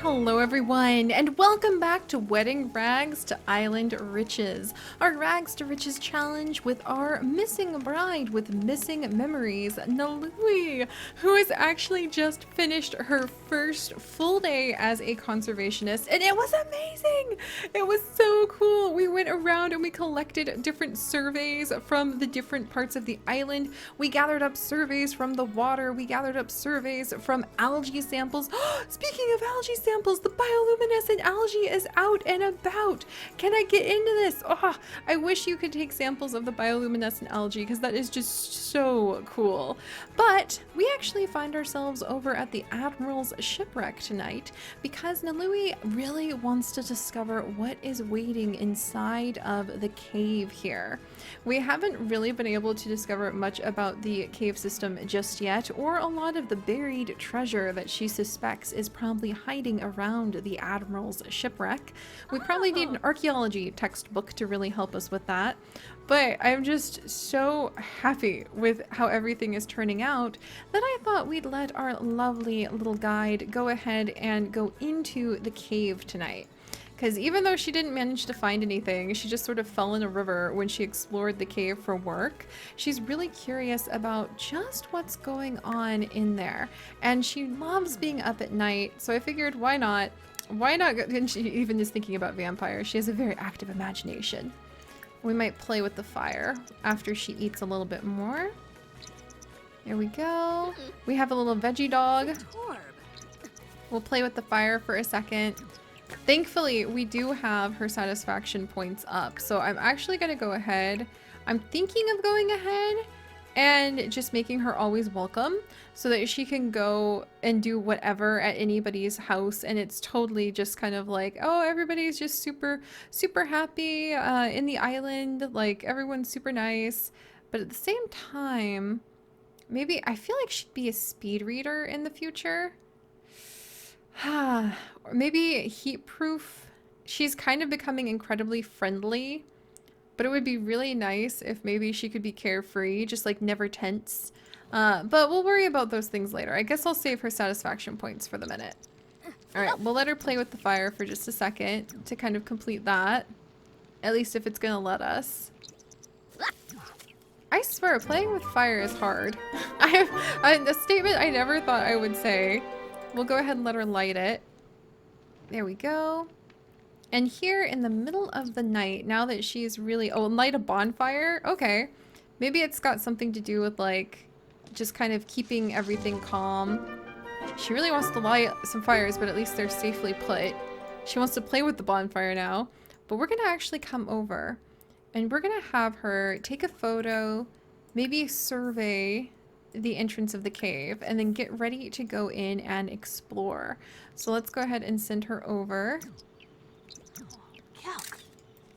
Hello everyone, and welcome back to Wedding Rags to Island Riches, our Rags to Riches challenge with our missing bride with missing memories, Nalui, who has actually just finished her first full day as a conservationist, and it was amazing! It was so cool! We went around and we collected different surveys from the different parts of the island. We gathered up surveys from the water, we gathered up surveys from algae samples. Speaking of algae samples, the bioluminescent algae is out and about. Can I get into this? Oh, I wish you could take samples of the bioluminescent algae because that is just so cool. But we actually find ourselves over at the Admirals Shipwreck tonight because Nalui really wants to discover what is waiting inside of the cave here. We haven't really been able to discover much about the cave system just yet, or a lot of the buried treasure that she suspects is probably hiding around the Admiral's Shipwreck. We probably need an archaeology textbook to really help us with that. But I'm just so happy with how everything is turning out that I thought we'd let our lovely little guide go ahead and go into the cave tonight. Because even though she didn't manage to find anything, she just sort of fell in a river when she explored the cave for work. She's really curious about just what's going on in there. And she loves being up at night, so I figured why not? Why not go, and she even is thinking about vampires. She has a very active imagination. We might play with the fire after she eats a little bit more. There we go. We have a little veggie dog. We'll play with the fire for a second. Thankfully, we do have her satisfaction points up, so I'm actually going to go ahead. I'm thinking of going ahead and just making her always welcome so that she can go and do whatever at anybody's house, and it's totally just kind of like, oh, everybody's just super happy in the island, like everyone's super nice. But at the same time, maybe I feel like she'd be a speed reader in the future. Or maybe heat proof. She's kind of becoming incredibly friendly, but it would be really nice if maybe she could be carefree, just like never tense. But we'll worry about those things later. I guess I'll save her satisfaction points for the minute. All right, we'll let her play with the fire for just a second to kind of complete that. At least if it's gonna let us. I swear, playing with fire is hard. A statement I never thought I would say. We'll go ahead and let her light it. There we go. And here in the middle of the night, now that she's really... Oh, and light a bonfire? Okay. Maybe it's got something to do with, like, just kind of keeping everything calm. She really wants to light some fires, but at least they're safely put. She wants to play with the bonfire now. But we're going to actually come over. And we're going to have her take a photo, maybe survey the entrance of the cave, and then get ready to go in and explore. So let's go ahead and send her over.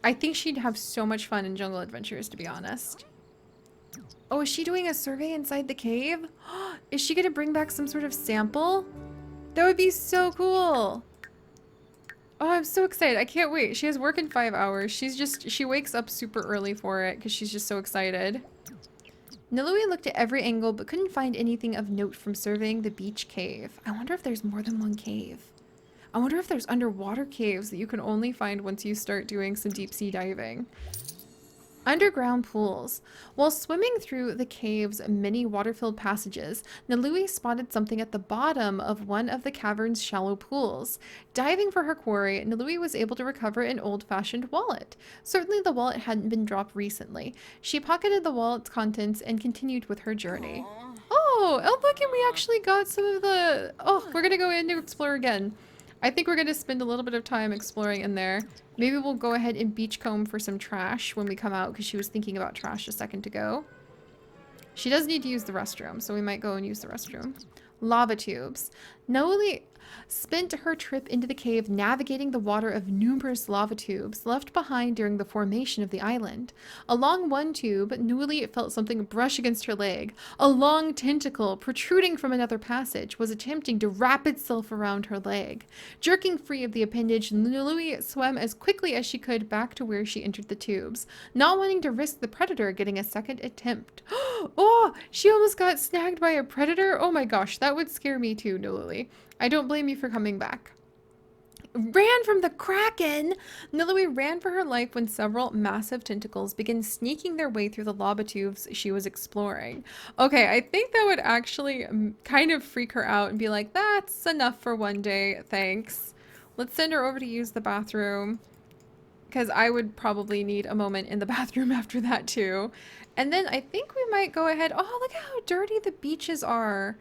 I think she'd have so much fun in Jungle Adventures, to be honest. Oh, is she doing a survey inside the cave? Is she gonna bring back some sort of sample? That would be so cool. Oh, I'm so excited. I can't wait. She has work in 5 hours. She wakes up super early for it because she's just so excited. Nalui looked at every angle but couldn't find anything of note from surveying the beach cave. I wonder if there's more than one cave. I wonder if there's underwater caves that you can only find once you start doing some deep sea diving. Underground pools. While swimming through the cave's many water-filled passages, Nalui spotted something at the bottom of one of the cavern's shallow pools. Diving for her quarry, Nalui was able to recover an old-fashioned wallet. Certainly the wallet hadn't been dropped recently. She pocketed the wallet's contents and continued with her journey. Oh, look, and we actually got some of the... Oh, we're gonna go in to explore again. I think we're going to spend a little bit of time exploring in there. Maybe we'll go ahead and beachcomb for some trash when we come out, because she was thinking about trash a second ago. She does need to use the restroom, so we might go and use the restroom. Lava tubes. Nalui spent her trip into the cave navigating the water of numerous lava tubes left behind during the formation of the island. Along one tube, Nalui felt something brush against her leg. A long tentacle protruding from another passage was attempting to wrap itself around her leg. Jerking free of the appendage, Nalui swam as quickly as she could back to where she entered the tubes, not wanting to risk the predator getting a second attempt. Oh, she almost got snagged by a predator? Oh my gosh, that would scare me too, Nalui. I don't blame you for coming back. ran from the Kraken. Nilui ran for her life when several massive tentacles began sneaking their way through the lava tubes she was exploring. Okay, I think that would actually kind of freak her out and be like, that's enough for one day, thanks. Let's send her over to use the bathroom, because I would probably need a moment in the bathroom after that too. And then I think we might go ahead. Oh, look how dirty the beaches are.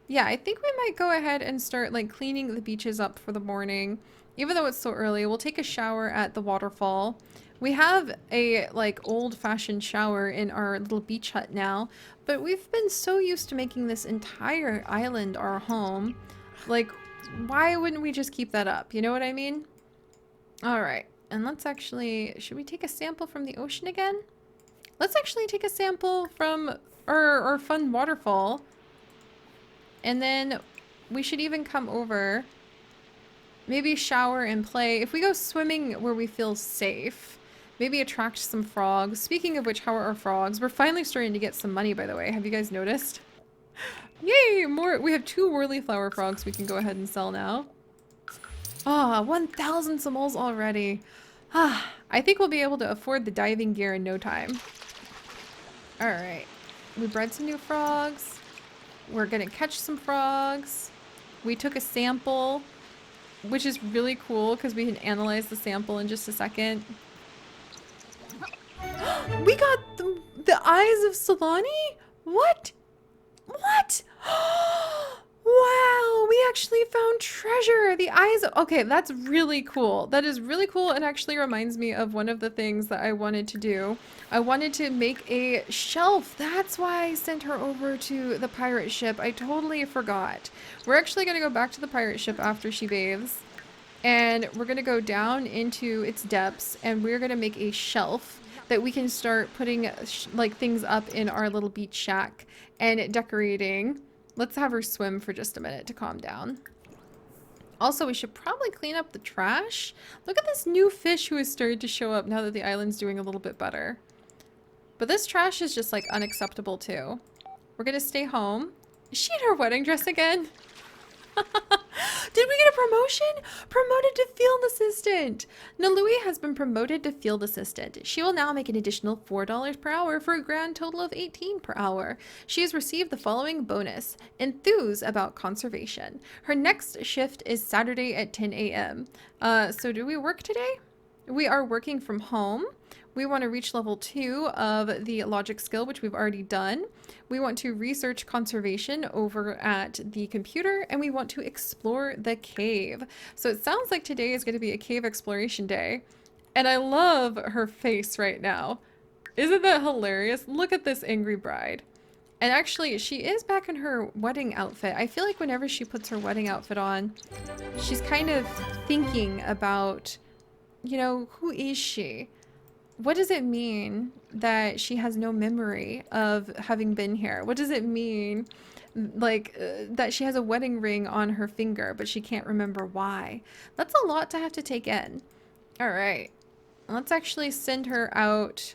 Yeah, I think we might go ahead and start like cleaning the beaches up for the morning. Even though it's so early, we'll take a shower at the waterfall. We have a like old-fashioned shower in our little beach hut now, but we've been so used to making this entire island our home. Like, why wouldn't we just keep that up? You know what I mean? All right, and let's actually, should we take a sample from the ocean again? Let's actually take a sample from our fun waterfall. And then we should even come over, maybe shower and play. If we go swimming where we feel safe, maybe attract some frogs. Speaking of which, how are our frogs? We're finally starting to get some money, by the way. Have you guys noticed? Yay, more. We have 2 whirly flower frogs we can go ahead and sell now. Ah, 1,000 simoles already. Ah, I think we'll be able to afford the diving gear in no time. All right, we bred some new frogs. We're gonna catch some frogs. We took a sample, which is really cool because we can analyze the sample in just a second. We got the eyes of Sulani? What? What? Wow, we actually found treasure. The eyes of, okay, that's really cool. That is really cool and actually reminds me of one of the things that I wanted to do. I wanted to make a shelf. That's why I sent her over to the pirate ship. I totally forgot. We're actually going to go back to the pirate ship after she bathes. And we're going to go down into its depths and we're going to make a shelf that we can start putting like things up in our little beach shack and decorating. Let's have her swim for just a minute to calm down. Also, we should probably clean up the trash. Look at this new fish who has started to show up now that the island's doing a little bit better. But this trash is just like unacceptable too. We're gonna stay home. Is she in her wedding dress again? Did we get a promotion? Promoted to field assistant. Nalui has been promoted to field assistant. She will now make an additional $4 per hour for a grand total of $18 per hour. She has received the following bonus: enthuse about conservation. Her next shift is Saturday at 10 a.m. So do we work today? We are working from home. We want to reach level 2 of the logic skill, which we've already done. We want to research conservation over at the computer, and we want to explore the cave. So it sounds like today is going to be a cave exploration day. And I love her face right now. Isn't that hilarious? Look at this angry bride. And actually, she is back in her wedding outfit. I feel like whenever she puts her wedding outfit on, she's kind of thinking about, you know, who is she? What does it mean that she has no memory of having been here? What does it mean, like, that she has a wedding ring on her finger, but she can't remember why? That's a lot to have to take in. All right. Let's actually send her out.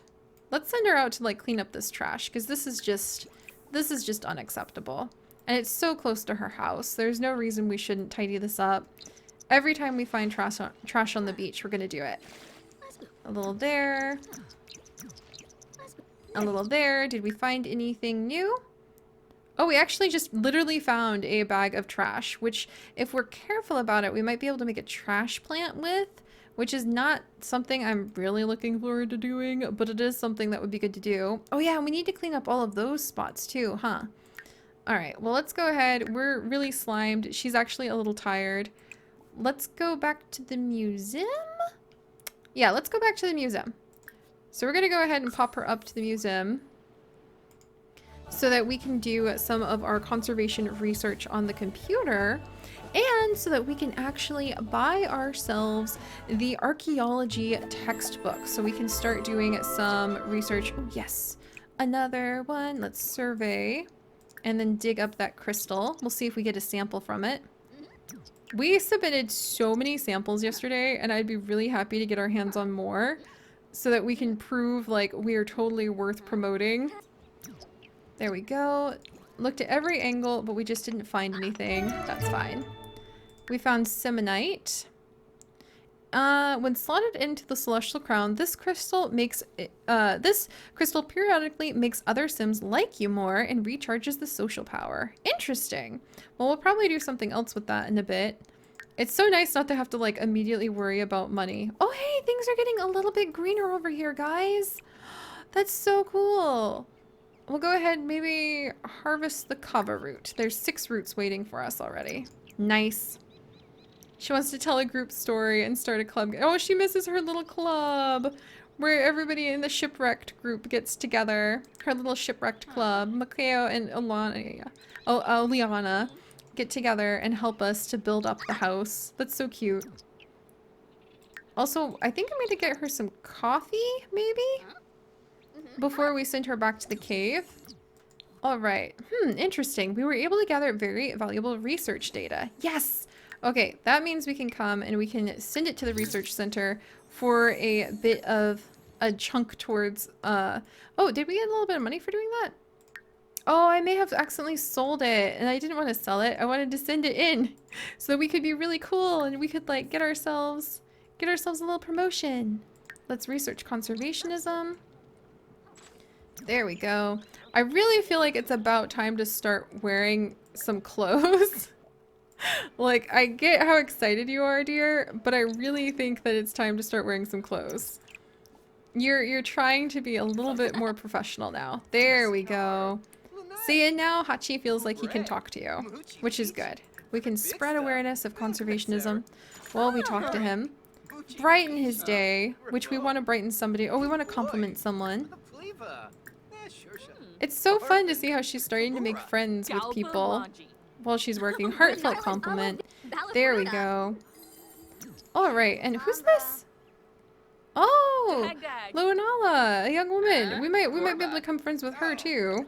Let's send her out to, like, clean up this trash, because this is just unacceptable. And it's so close to her house. There's no reason we shouldn't tidy this up. Every time we find trash on the beach, we're going to do it. A little there. A little there. Did we find anything new? Oh, we actually just literally found a bag of trash, which if we're careful about it, we might be able to make a trash plant with, which is not something I'm really looking forward to doing, but it is something that would be good to do. Oh yeah, and we need to clean up all of those spots too, huh? All right, well, let's go ahead. We're really slimed. She's actually a little tired. Let's go back to the museum. Yeah, let's go back to the museum. So we're going to go ahead and pop her up to the museum so that we can do some of our conservation research on the computer, and so that we can actually buy ourselves the archaeology textbook so we can start doing some research. Oh, yes, another one. Let's survey and then dig up that crystal. We'll see if we get a sample from it. We submitted so many samples yesterday, and I'd be really happy to get our hands on more so that we can prove like we are totally worth promoting. There we go. Looked at every angle, but we just didn't find anything. That's fine. We found semonite. When slotted into the celestial crown, this crystal periodically makes other Sims like you more and recharges the social power. Interesting. Well, we'll probably do something else with that in a bit. It's so nice not to have to like immediately worry about money. Oh, hey, things are getting a little bit greener over here, guys. That's so cool. We'll go ahead and maybe harvest the kava root. There's 6 roots waiting for us already. Nice. She wants to tell a group story and start a club. Oh, she misses her little club where everybody in the shipwrecked group gets together. Her little shipwrecked club. Makeo and Liana get together and help us to build up the house. That's so cute. Also, I think I'm going to get her some coffee, maybe? Before we send her back to the cave. Alright. Interesting. We were able to gather very valuable research data. Yes! Okay, that means we can come and we can send it to the research center for a bit of a chunk towards, oh, did we get a little bit of money for doing that? Oh, I may have accidentally sold it and I didn't want to sell it. I wanted to send it in so that we could be really cool and we could like get ourselves a little promotion. Let's research conservationism. There we go. I really feel like it's about time to start wearing some clothes. Like, I get how excited you are, dear, but I really think that it's time to start wearing some clothes. You're trying to be a little bit more professional now. There we go. See, and now Hachi feels like he can talk to you, which is good. We can spread awareness of conservationism while we talk to him. Brighten his day, which we want to brighten somebody. Oh, we want to compliment someone. It's so fun to see how she's starting to make friends with people while she's working. Heartfelt compliment. There we go. Alright, and who's this? Oh! Luanala, a young woman. We might be able to become friends with her too.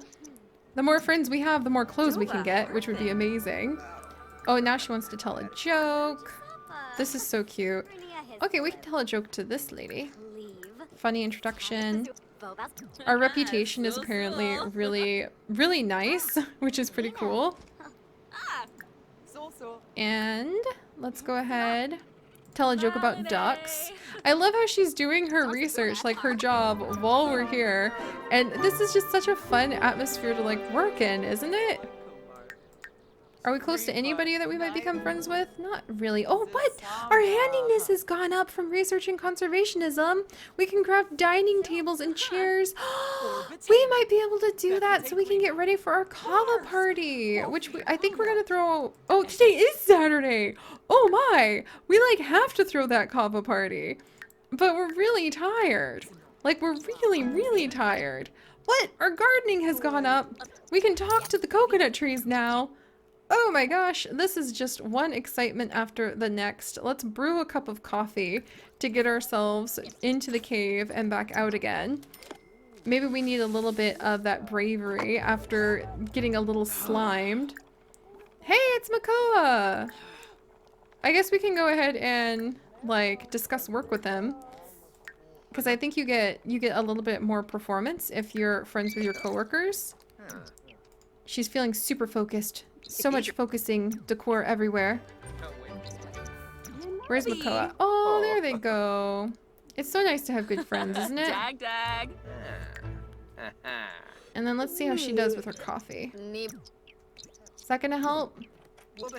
The more friends we have, the more clothes we can get, which would be amazing. Oh, now she wants to tell a joke. This is so cute. Okay, we can tell a joke to this lady. Funny introduction. Our reputation is apparently really nice, which is pretty cool. And let's go ahead. Tell a joke about ducks. I love how she's doing her research, like her job, while we're here. And this is just such a fun atmosphere to like work in, isn't it? Are we close to anybody that we might become friends with? Not really. Oh, what? Our handiness has gone up from researching conservationism. We can craft dining tables and chairs. We might be able to do that so we can get ready for our kava party, which I think we're going to throw. Oh, today is Saturday. Oh my. We like have to throw that kava party. But we're really tired. Like we're really tired. What? Our gardening has gone up. We can talk to the coconut trees now. Oh my gosh, this is just one excitement after the next. Let's brew a cup of coffee to get ourselves into the cave and back out again. Maybe we need a little bit of that bravery after getting a little slimed. Hey, it's Makoa! I guess we can go ahead and like discuss work with him. Because I think you get a little bit more performance if you're friends with your coworkers. She's feeling super focused. So much focusing decor everywhere. Where's Makoa? Oh, there they go. It's so nice to have good friends, isn't it? And then let's see how she does with her coffee. Is that gonna help?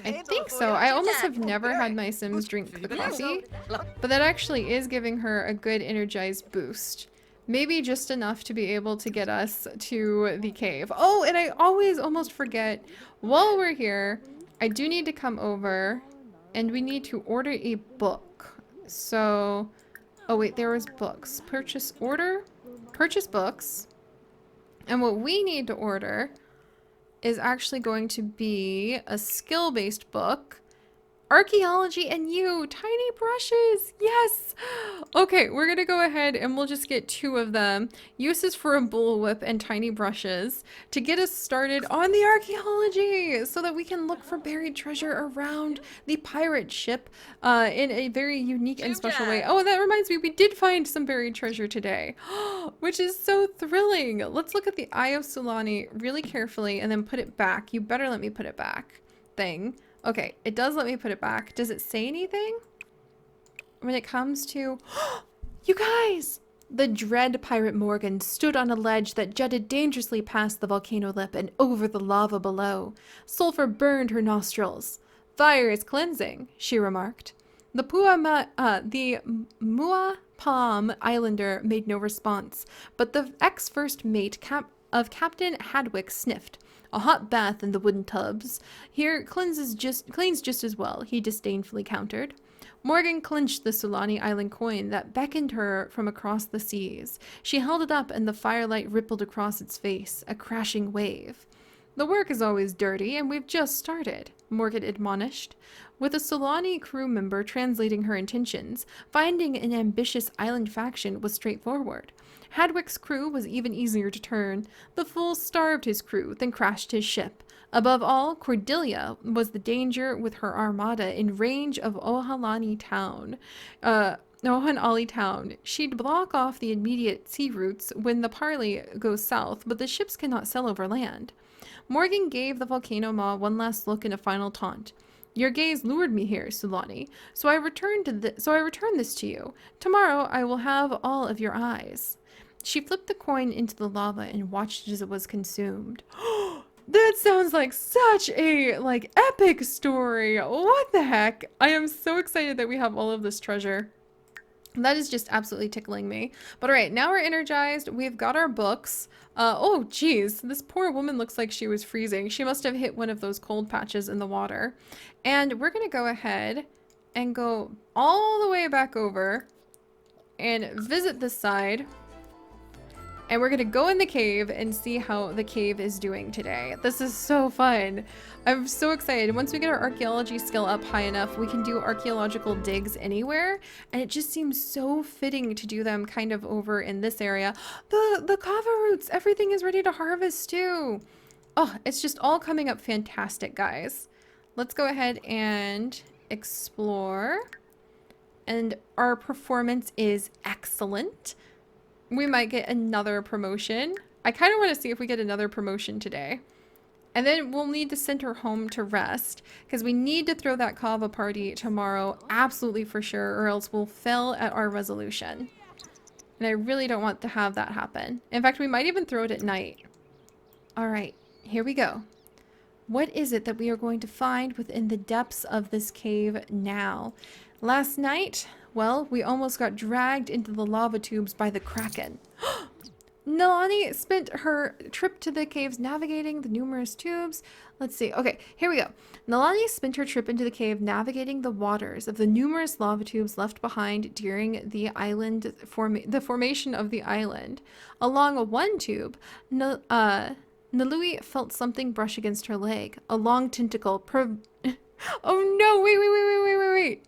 I think so. I almost have never had my Sims drink the coffee, but that actually is giving her a good energized boost. Maybe just enough to be able to get us to the cave. Oh, and I always almost forget, while we're here, I do need to come over and we need to order a book. So, oh wait, there was books. Purchase order, purchase books. And what we need to order is actually going to be a skill-based book. Archaeology and you, tiny brushes, yes! Okay, we're gonna go ahead and we'll just get 2 of them. Uses for a bullwhip and tiny brushes to get us started on the archaeology so that we can look for buried treasure around the pirate ship in a very unique and special way. Oh, that reminds me, we did find some buried treasure today, which is so thrilling. Let's look at the Eye of Sulani really carefully and then put it back. You better let me put it back. Thing. Okay, it does let me put it back. Does it say anything? when it comes to... You guys! The dread pirate Morgan stood on a ledge that jutted dangerously past the volcano lip and over the lava below. Sulfur burned her nostrils. Fire is cleansing, she remarked. The Mua Palm Islander made no response, but the ex-first mate of Captain Hadwick sniffed. A hot bath in the wooden tubs here cleans just as well, he disdainfully countered. Morgan clinched the Sulani Island coin that beckoned her from across the seas. She held it up and the firelight rippled across its face, a crashing wave. The work is always dirty, and we've just started, Morgan admonished. With a Sulani crew member translating her intentions, finding an ambitious island faction was straightforward. Hadwick's crew was even easier to turn. The fool starved his crew, then crashed his ship. Above all, Cordelia was the danger with her armada in range of Ohanali Town. She'd block off the immediate sea routes when the parley goes south, but the ships cannot sail over land. Morgan gave the volcano maw one last look and a final taunt. Your gaze lured me here, Sulani, so I return this to you. Tomorrow I will have all of your eyes. She flipped the coin into the lava and watched as it was consumed. That sounds like such a, epic story. What the heck? I am so excited that we have all of this treasure. That is just absolutely tickling me. But all right, now we're energized. We've got our books. Oh, geez. This poor woman looks like she was freezing. She must have hit one of those cold patches in the water. And we're going to go ahead and go all the way back over and visit this side. And we're going to go in the cave and see how the cave is doing today. This is so fun. I'm so excited. Once we get our archaeology skill up high enough, we can do archaeological digs anywhere. And it just seems so fitting to do them kind of over in this area. The kava roots, everything is ready to harvest too. Oh, it's just all coming up fantastic, guys. Let's go ahead and explore. And our performance is excellent. We might get another promotion. I kind of want to see if we get another promotion today. And then we'll need to send her home to rest because we need to throw that kava party tomorrow, absolutely for sure, or else we'll fail at our resolution. And I really don't want to have that happen. In fact, we might even throw it at night. All right, here we go. What is it that we are going to find within the depths of this cave now? Last night, well, we almost got dragged into the lava tubes by the Kraken. Nalani spent her trip to the caves navigating the numerous tubes. Let's see. Okay, here we go. Nalani spent her trip into the cave navigating the waters of the numerous lava tubes left behind during the formation of the island. Along one tube, Nalui felt something brush against her leg. A long tentacle. Oh no! Wait!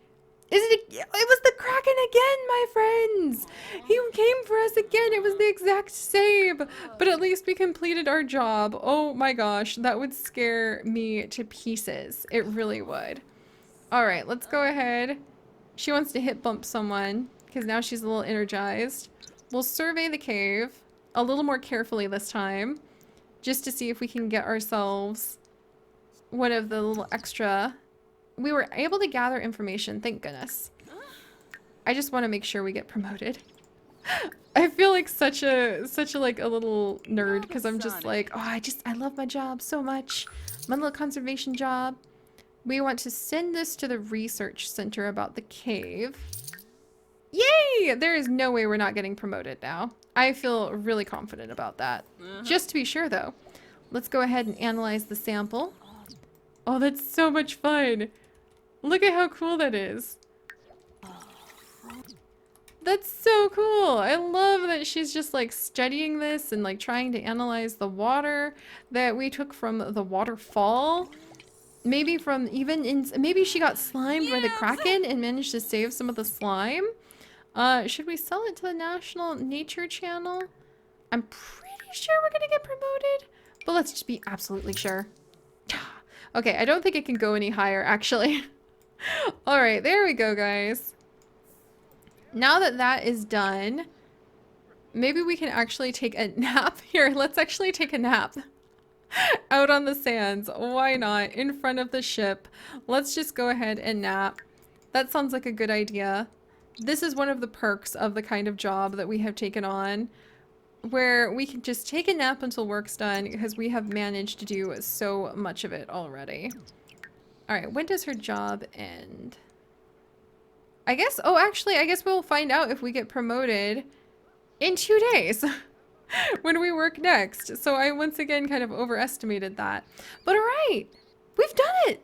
It was the Kraken again, my friends! He came for us again. It was the exact same. But at least we completed our job. Oh my gosh, that would scare me to pieces. It really would. Alright, let's go ahead. She wants to hit bump someone because now she's a little energized. We'll survey the cave a little more carefully this time just to see if we can get ourselves one of the little extra... We were able to gather information, thank goodness. I just want to make sure we get promoted. I feel like such a little nerd because I'm just like, oh, I love my job so much. My little conservation job. We want to send this to the research center about the cave. Yay! There is no way we're not getting promoted now. I feel really confident about that. Just to be sure though, let's go ahead and analyze the sample. Oh, that's so much fun. Look at how cool that is. That's so cool. I love that she's just like studying this and like trying to analyze the water that we took from the waterfall. Maybe maybe she got slimed by the Kraken and managed to save some of the slime. Should we sell it to the National Nature Channel? I'm pretty sure we're gonna get promoted, but let's just be absolutely sure. Okay, I don't think it can go any higher, actually. All right, there we go, guys. Now that that is done, maybe we can actually take a nap. Here, let's actually take a nap. Out on the sands. Why not? In front of the ship. Let's just go ahead and nap. That sounds like a good idea. this is one of the perks of the kind of job that we have taken on, where we can just take a nap until work's done because we have managed to do so much of it already. All right, when does her job end? I guess, oh, actually, I guess we'll find out if we get promoted in 2 days when we work next. So I once again kind of overestimated that. But all right, we've done it.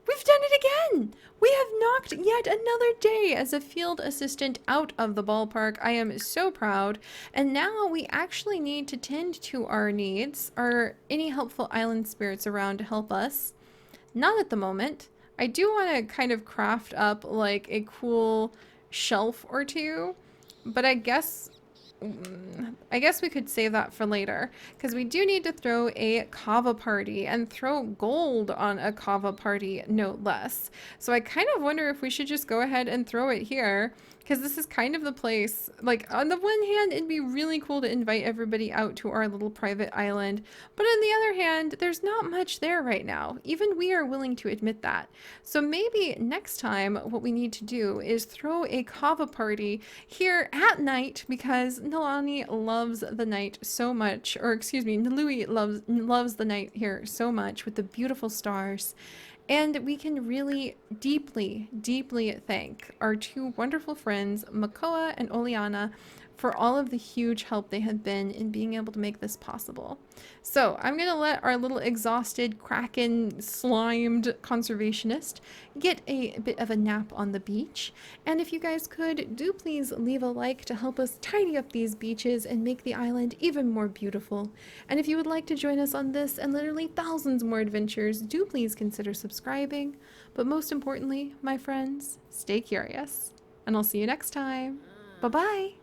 We've done it again. We have knocked yet another day as a field assistant out of the ballpark. I am so proud. And now we actually need to tend to our needs. Are any helpful island spirits around to help us? Not at the moment. I do want to kind of craft up like a cool shelf or two, but I guess we could save that for later because we do need to throw a kava party and throw gold on a kava party, no less. So I kind of wonder if we should just go ahead and throw it here because this is kind of the place. Like, on the one hand, it'd be really cool to invite everybody out to our little private island, but on the other hand, there's not much there right now. Even we are willing to admit that. So maybe next time what we need to do is throw a kava party here at night because Nalani loves the night so much, or excuse me, Nalui loves the night here so much with the beautiful stars. And we can really deeply, deeply thank our two wonderful friends, Makoa and Oleana, for all of the huge help they have been in being able to make this possible. So I'm going to let our little exhausted, kraken, slimed conservationist get a bit of a nap on the beach. And if you guys could, do please leave a like to help us tidy up these beaches and make the island even more beautiful. And if you would like to join us on this and literally thousands more adventures, do please consider subscribing. But most importantly, my friends, stay curious. And I'll see you next time. Bye-bye.